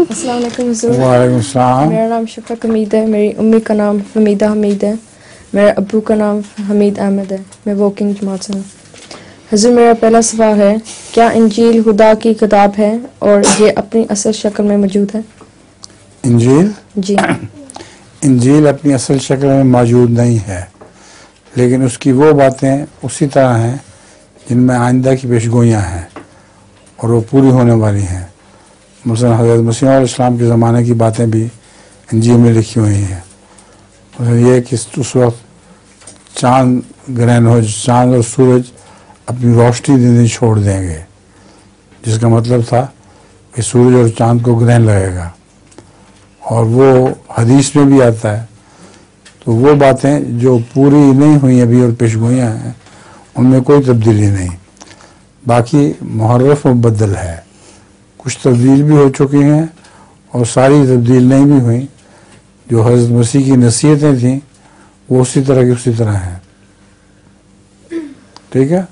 السلام علیکم حضور. وعلیکم السلام. میرا نام شفق حمید ہے. میری امی کا نام حمیدہ حمید ہے. میرے ابو کا نام حمید احمد ہے. میں واکنگ جماعت سے ہوں. حضور میرا پہلا سوال ہے, کیا انجیل خدا کی کتاب ہے اور یہ اپنی اصل شکل میں موجود ہے؟ انجیل جی. انجیل اپنی اصل شکل میں موجود نہیں ہے, لیکن اس کی وہ باتیں اسی طرح ہیں جن میں آئندہ کی پیشگوئیاں ہیں اور وہ پوری ہونے والی ہیں. مثلا حضرت مسیح علیہ السلام کے زمانے کی باتیں بھی انجیل میں لکھی ہوئی ہیں. یہ کہ اس وقت چاند گرہن ہو, چاند اور سورج اپنی روشنی دینی چھوڑ دیں گے, جس کا مطلب تھا کہ سورج اور چاند کو گرہن لگے گا, اور وہ حدیث میں بھی آتا ہے. تو وہ باتیں جو پوری نہیں ہوئی ابھی اور پیشگوئیاں ہیں ان میں کوئی تبدیلی نہیں. باقی محرف مبدل ہے, کچھ تبدیل بھی ہو چکی ہیں اور ساری تبدیل نہیں بھی ہوئیں. جو حضرت مسیح کی نصیحتیں تھیں وہ اسی طرح کی اسی طرح ہیں. ٹھیک ہے.